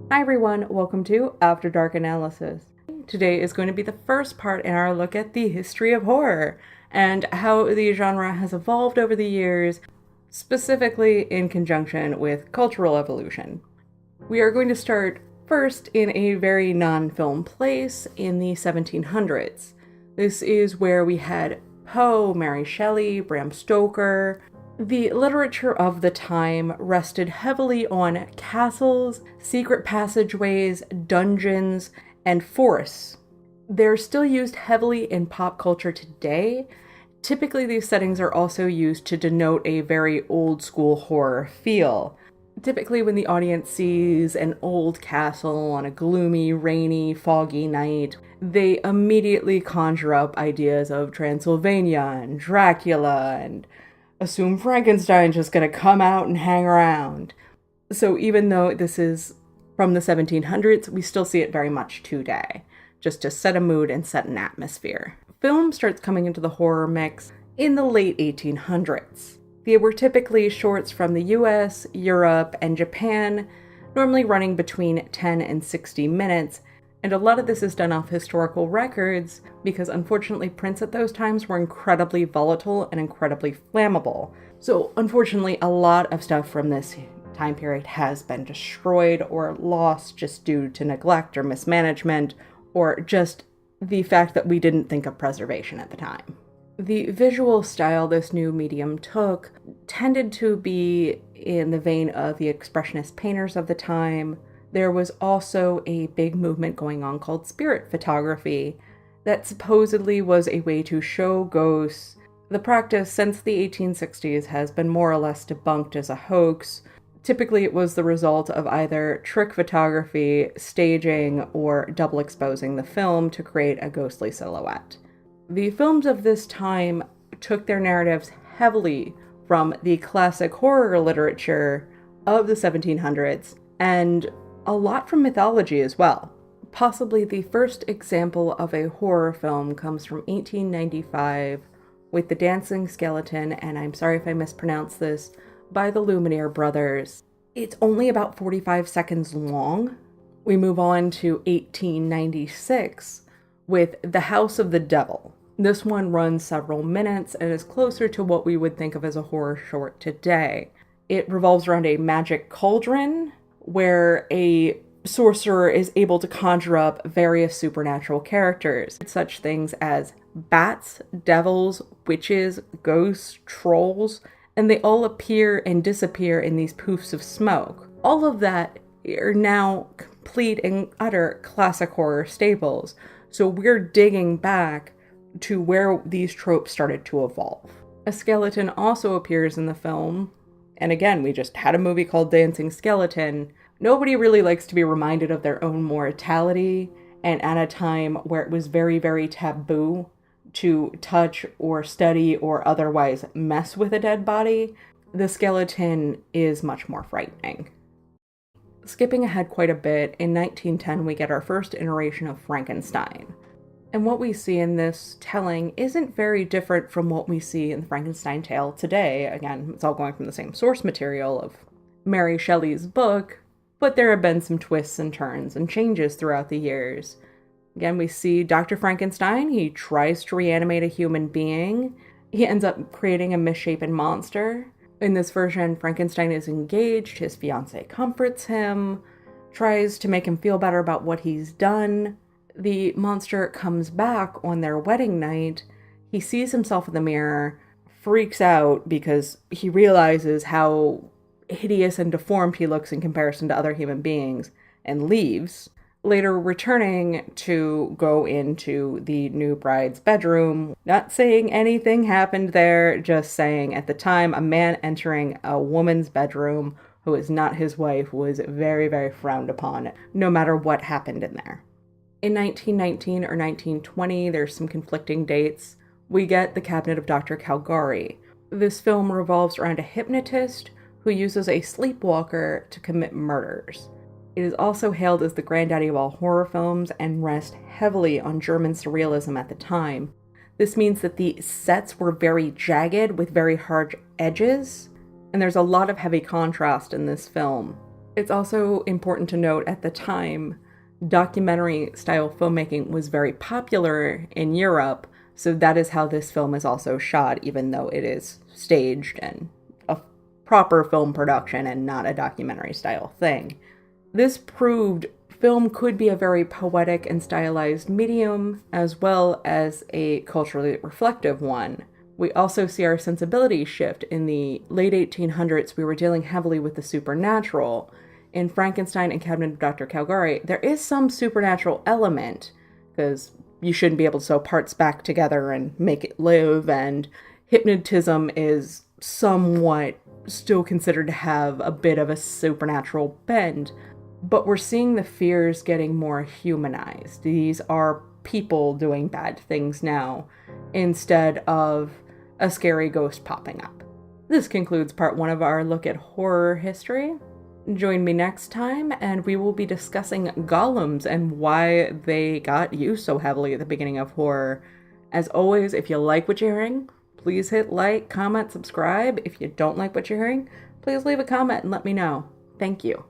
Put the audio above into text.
Hi everyone, welcome to After Dark Analysis. Today is going to be the first part in our look at the history of horror and how the genre has evolved over the years, specifically in conjunction with cultural evolution. We are going to start first in a very non-film place in the 1700s. This is where we had Poe, Mary Shelley, Bram Stoker. The literature of the time rested heavily on castles, secret passageways, dungeons, and forests. They're still used heavily in pop culture today. Typically, these settings are also used to denote a very old-school horror feel. Typically, when the audience sees an old castle on a gloomy, rainy, foggy night, they immediately conjure up ideas of Transylvania and Dracula and assume Frankenstein's just gonna come out and hang around. So even though this is from the 1700s, we still see it very much today, just to set a mood and set an atmosphere. Film starts coming into the horror mix in the late 1800s. They were typically shorts from the US, Europe, and Japan, normally running between 10 and 60 minutes, and a lot of this is done off historical records because unfortunately prints at those times were incredibly volatile and incredibly flammable. So unfortunately a lot of stuff from this time period has been destroyed or lost just due to neglect or mismanagement or just the fact that we didn't think of preservation at the time. The visual style this new medium took tended to be in the vein of the expressionist painters of the time. There was also a big movement going on called spirit photography that supposedly was a way to show ghosts. The practice since the 1860s has been more or less debunked as a hoax. Typically it was the result of either trick photography, staging, or double exposing the film to create a ghostly silhouette. The films of this time took their narratives heavily from the classic horror literature of the 1700s and a lot from mythology as well. Possibly the first example of a horror film comes from 1895 with The Dancing Skeleton, and I'm sorry if I mispronounce this, by the Lumière brothers. It's only about 45 seconds long. We move on to 1896 with The House of the Devil. This one runs several minutes and is closer to what we would think of as a horror short today. It revolves around a magic cauldron where a sorcerer is able to conjure up various supernatural characters, such things as bats, devils, witches, ghosts, trolls, and they all appear and disappear in these poofs of smoke. All of that are now complete and utter classic horror staples, so we're digging back to where these tropes started to evolve. A skeleton also appears in the film, and again, we just had a movie called Dancing Skeleton. Nobody really likes to be reminded of their own mortality, and at a time where it was very, very taboo to touch or study or otherwise mess with a dead body, the skeleton is much more frightening. Skipping ahead quite a bit, in 1910 we get our first iteration of Frankenstein. And what we see in this telling isn't very different from what we see in the Frankenstein tale today. Again, it's all going from the same source material of Mary Shelley's book, but there have been some twists and turns and changes throughout the years. Again, we see Dr. Frankenstein. He tries to reanimate a human being. He ends up creating a misshapen monster. In this version, Frankenstein is engaged. His fiancée comforts him, tries to make him feel better about what he's done. The monster comes back on their wedding night. He sees himself in the mirror, freaks out because he realizes how hideous and deformed he looks in comparison to other human beings, and leaves, later returning to go into the new bride's bedroom, not saying anything happened there, just saying at the time a man entering a woman's bedroom who is not his wife was very, very frowned upon, no matter what happened in there. In 1919 or 1920, there's some conflicting dates, we get the Cabinet of Dr. Caligari. This film revolves around a hypnotist who uses a sleepwalker to commit murders. It is also hailed as the granddaddy of all horror films and rests heavily on German surrealism at the time. This means that the sets were very jagged with very hard edges, and there's a lot of heavy contrast in this film. It's also important to note at the time, documentary style filmmaking was very popular in Europe, so that is how this film is also shot, even though it is staged and a proper film production and not a documentary style thing. This proved film could be a very poetic and stylized medium, as well as a culturally reflective one. We also see our sensibility shift. In the late 1800s, we were dealing heavily with the supernatural. In Frankenstein and Cabinet of Dr. Caligari, there is some supernatural element, because you shouldn't be able to sew parts back together and make it live, and hypnotism is somewhat still considered to have a bit of a supernatural bend. But we're seeing the fears getting more humanized. These are people doing bad things now, instead of a scary ghost popping up. This concludes part 1 of our look at horror history. Join me next time, and we will be discussing golems and why they got used so heavily at the beginning of horror. As always, if you like what you're hearing, please hit like, comment, subscribe. If you don't like what you're hearing, please leave a comment and let me know. Thank you.